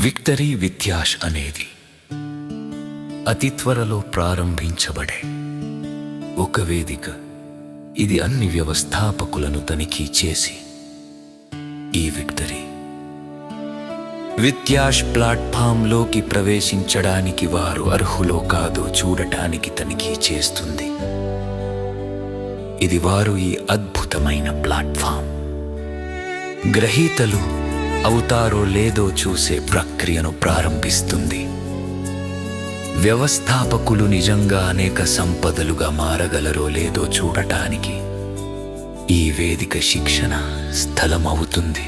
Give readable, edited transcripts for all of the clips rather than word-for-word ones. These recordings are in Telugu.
విక్టరీ విత్ యాష్ అనేది అతి త్వరలో ప్రారంభించబడే ఒక వేదిక. ఇది అన్ని వ్యవస్థాపకులను తనిఖీ చేసి ఈ విక్టరీ విత్ యాష్ ప్లాట్ఫామ్లోకి ప్రవేశించడానికి వారు అర్హులో కాదో చూడటానికి తనిఖీ చేస్తుంది. ఇది వారు ఈ అద్భుతమైన ప్లాట్ఫామ్ గ్రహీతలు అవుతారో లేదో చూసే ప్రక్రియను ప్రారంభిస్తుంది. వ్యవస్థాపకులు నిజంగా అనేక సంపదలుగా మారగలరో లేదో చూడటానికి ఈ వేదిక శిక్షణ స్థలం అవుతుంది.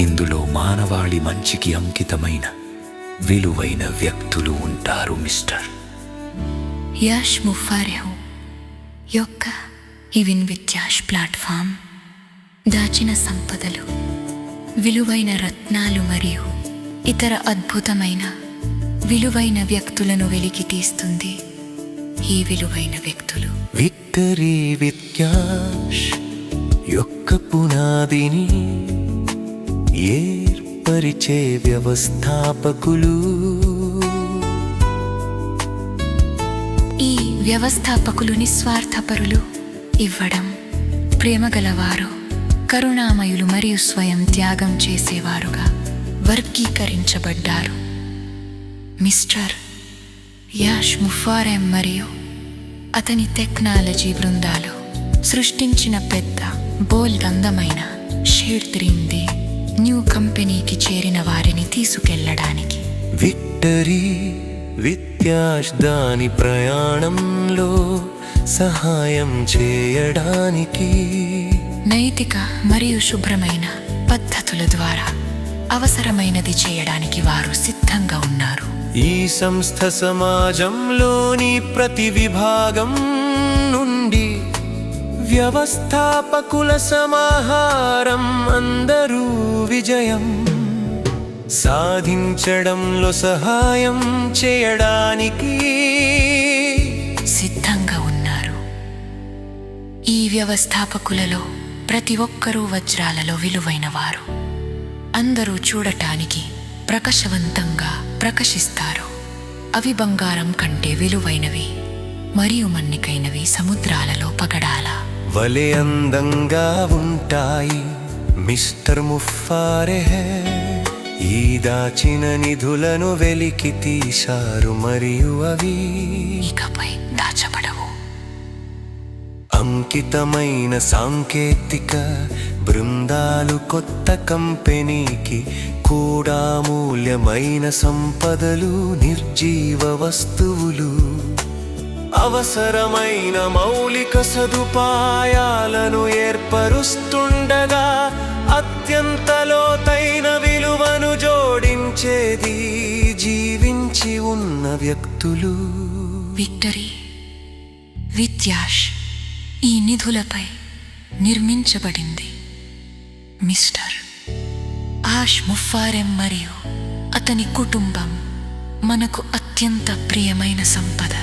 ఇందులో మానవాళి మంచికి అంకితమైన విలువైన వ్యక్తులు ఉంటారు. మిస్టర్ యాష్ ముఫారెహు యొక్క ఇవిన్ విత్ యాష్ ప్లాట్ఫామ్ దాచిన సంపదలు, విలువైన రత్నాలు మరియు ఇతర అద్భుతమైన విలువైన వ్యక్తులను వెలికి తీస్తుంది. ఈ విలువైన వ్యక్తులు విక్టరీ విత్ యాష్ యొక్క పునాదిని ఏర్పరిచే వ్యవస్థాపకులు. ఈ వ్యవస్థాపకులు నిస్వార్థపరులు, ఇవ్వడం ప్రేమగలవారు, కరుణామయులు మరియు స్వయం త్యాగం చేసేవారుగా వర్గీకరించబడ్డారు. మిస్టర్ యాష్ ముఫారెహ్ మరియు అతని టెక్నాలజీ బృందాలు సృష్టించిన పెద్ద బోల్డ్ అందమైన షేడ్ 3D న్యూ కంపెనీకి చేరిన వారిని తీసుకెళ్లడానికి విక్టరీ విత్ యాష్ దాని ప్రయాణంలో సహాయం చేయడానికి నైతిక మరియు శుభ్రమైన పద్ధతుల ద్వారా అవసరమైనది చేయడానికి వారు సిద్ధంగా ఉన్నారు. ఈ సంస్థ సమాజంలోని ప్రతి విభాగం నుండి వ్యవస్థాపకుల సమాహారం. అందరూ విజయం సాధించడంలో సహాయం చేయడానికి సిద్ధంగా ఉన్నారు. ఈ వ్యవస్థాపకులలో ప్రతి ఒక్కరూ వజ్రాలలో విలువైన వారు. అందరూ చూడటానికి ప్రకాశవంతంగా ప్రకాశిస్తారు. అవి బంగారం కంటే విలువైనవి మరియు మన్నికైనవి సముద్రాలలో పగడాల వలె అందంగా ఉంటాయి. మిస్టర్ ముఫారెహ్ ఈ దాచిన నిధులను వెలికి తీశారు మరియు అవి ఇకపై దాచబడవు. అంకితమైన సాంకేతిక బృందాలు కొత్త కంపెనీకి కూడా మూల్యమైన సంపదలు, నిర్జీవ వస్తువులు, అవసరమైన మౌలిక సదుపాయాలను ఏర్పరుస్తుండగా అత్యంత లోతైన విలువను జోడించేది జీవించి ఉన్న వ్యక్తులు. విక్టరీ విత్ యాష్ ఈ నిధులపై నిర్మించబడింది. మిస్టర్ యాష్ ముఫారెహ్ మరియు అతని కుటుంబం మనకు అత్యంత ప్రియమైన సంపద.